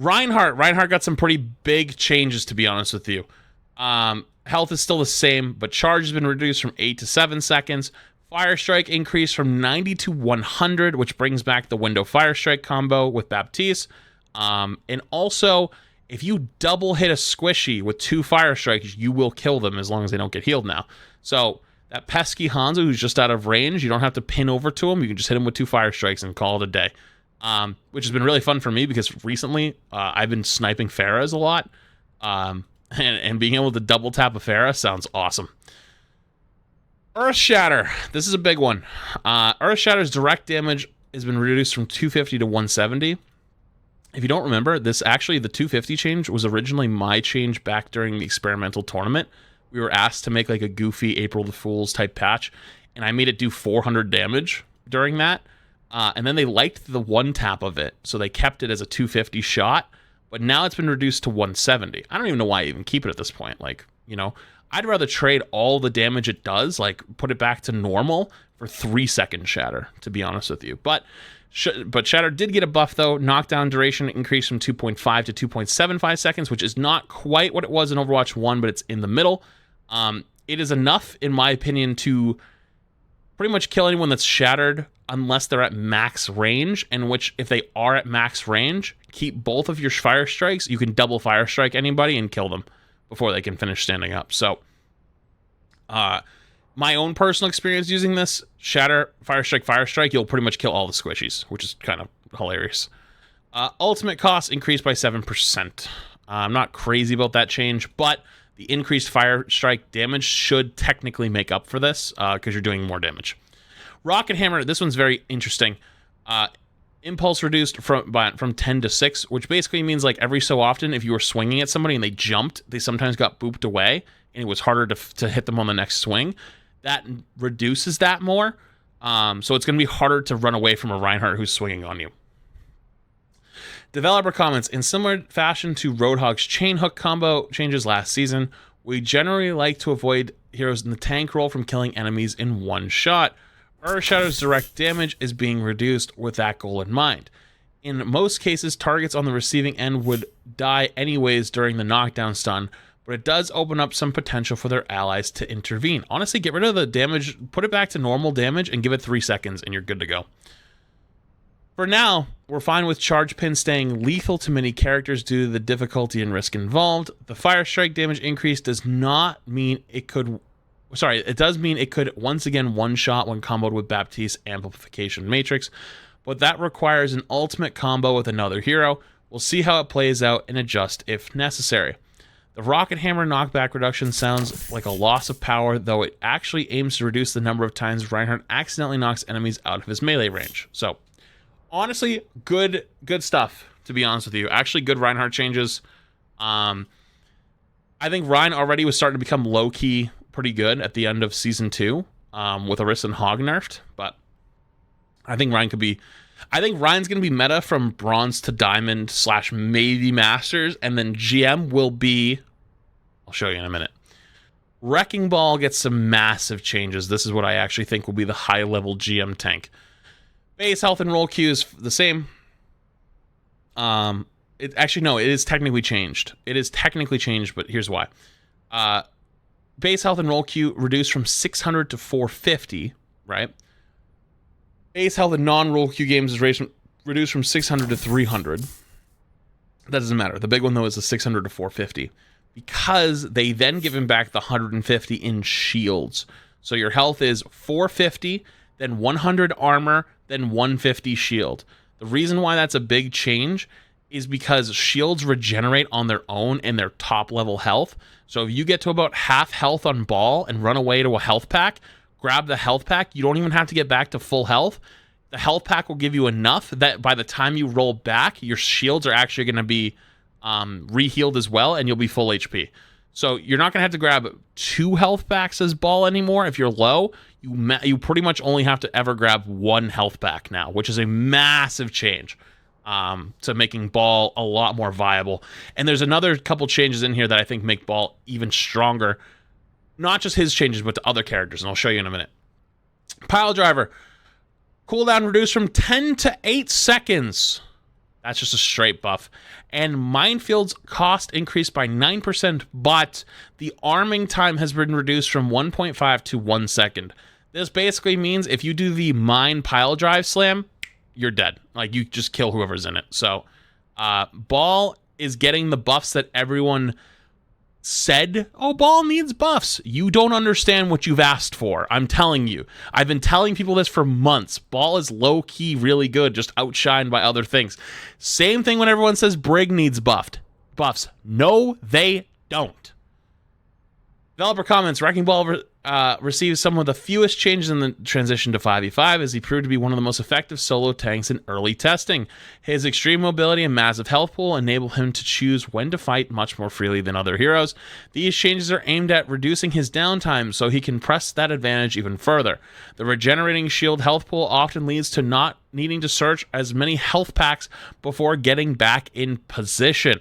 Reinhardt got some pretty big changes, to be honest with you. Health is still the same, but charge has been reduced from 8 to 7 seconds. Fire Strike increased from 90 to 100, which brings back the window Fire Strike combo with Baptiste. And also, if you double hit a squishy with 2 Fire Strikes, you will kill them as long as they don't get healed now. So that pesky Hanzo who's just out of range, you don't have to pin over to him. You can just hit him with 2 Fire Strikes and call it a day. Which has been really fun for me because recently I've been sniping Pharahs a lot. And being able to double tap a Pharah sounds awesome. Earth Shatter. This is a big one. Earth Shatter's direct damage has been reduced from 250 to 170. If you don't remember, the 250 change was originally my change back during the experimental tournament. We were asked to make like a goofy April the Fool's type patch, and I made it do 400 damage during that. And then they liked the one tap of it, so they kept it as a 250 shot, but now it's been reduced to 170. I don't even know why I even keep it at this point. Like, you know, I'd rather trade all the damage it does, like put it back to normal for 3-second Shatter, to be honest with you. But Shatter did get a buff, though. Knockdown duration increased from 2.5 to 2.75 seconds, which is not quite what it was in Overwatch 1, but it's in the middle. It is enough, in my opinion, to pretty much kill anyone that's shattered unless they're at max range, in which if they are at max range, keep both of your Fire Strikes. You can double Fire Strike anybody and kill them before they can finish standing up. So, my own personal experience using this, Shatter, Fire Strike, you'll pretty much kill all the squishies, which is kind of hilarious. Ultimate cost increased by 7%. I'm not crazy about that change, but the increased Fire Strike damage should technically make up for this, because you're doing more damage. Rocket Hammer, this one's very interesting. Impulse reduced from 10 to 6, which basically means like every so often, if you were swinging at somebody and they jumped, they sometimes got booped away, and it was harder to hit them on the next swing. That reduces that more. So it's going to be harder to run away from a Reinhardt who's swinging on you. Developer comments, in similar fashion to Roadhog's chain hook combo changes last season, we generally like to avoid heroes in the tank role from killing enemies in one shot. Earth Shatter's direct damage is being reduced with that goal in mind. In most cases, targets on the receiving end would die anyways during the knockdown stun, but it does open up some potential for their allies to intervene. Honestly, get rid of the damage, put it back to normal damage, and give it 3 seconds, and you're good to go. For now, we're fine with Charge Pin staying lethal to many characters due to the difficulty and risk involved. The Fire Strike damage increase does not mean it could... Sorry, it does mean it could once again one-shot when comboed with Baptiste Amplification Matrix, but that requires an ultimate combo with another hero. We'll see how it plays out and adjust if necessary. The Rocket Hammer knockback reduction sounds like a loss of power, though it actually aims to reduce the number of times Reinhardt accidentally knocks enemies out of his melee range. So, honestly, good stuff, to be honest with you. Actually, good Reinhardt changes. I think Rein already was starting to become low-key pretty good at the end of Season 2 with Orisa and Hog nerfed, but I think Rein could be... I think Rein's going to be meta from Bronze to Diamond / maybe Masters, and then GM will be... I'll show you in a minute. Wrecking Ball gets some massive changes. This is what I actually think will be the high-level GM tank. Base health and roll Q is the same. It is technically changed. It is technically changed, but here's why. Base health and roll Q reduced from 600 to 450, right? Base health in non-roll Q games is reduced from 600 to 300. That doesn't matter. The big one, though, is the 600 to 450. Because they then give him back the 150 in shields. So your health is 450, then 100 armor, then 150 shield. The reason why that's a big change is because shields regenerate on their own in their top level health. So if you get to about half health on ball and run away to a health pack, grab the health pack, you don't even have to get back to full health. The health pack will give you enough that by the time you roll back, your shields are actually going to be re-healed as well, and you'll be full HP. So you're not going to have to grab 2 health packs as ball anymore. If you're low, you pretty much only have to ever grab 1 health pack now, which is a massive change to making ball a lot more viable. And there's another couple changes in here that I think make ball even stronger. Not just his changes, but to other characters, and I'll show you in a minute. Pile Driver. Cooldown reduced from 10 to 8 seconds. That's just a straight buff. And Minefield's cost increased by 9%, but the arming time has been reduced from 1.5 to 1 second. This basically means if you do the mine pile drive slam, you're dead. Like, you just kill whoever's in it. So, Ball is getting the buffs that everyone said, oh, Ball needs buffs. You don't understand what you've asked for. I'm telling you. I've been telling people this for months. Ball is low-key really good, just outshined by other things. Same thing when everyone says Brig needs buffs. No, they don't. Developer comments, Wrecking Ball receives some of the fewest changes in the transition to 5v5 as he proved to be one of the most effective solo tanks in early testing. His extreme mobility and massive health pool enable him to choose when to fight much more freely than other heroes. These changes are aimed at reducing his downtime so he can press that advantage even further. The regenerating shield health pool often leads to not needing to search as many health packs before getting back in position.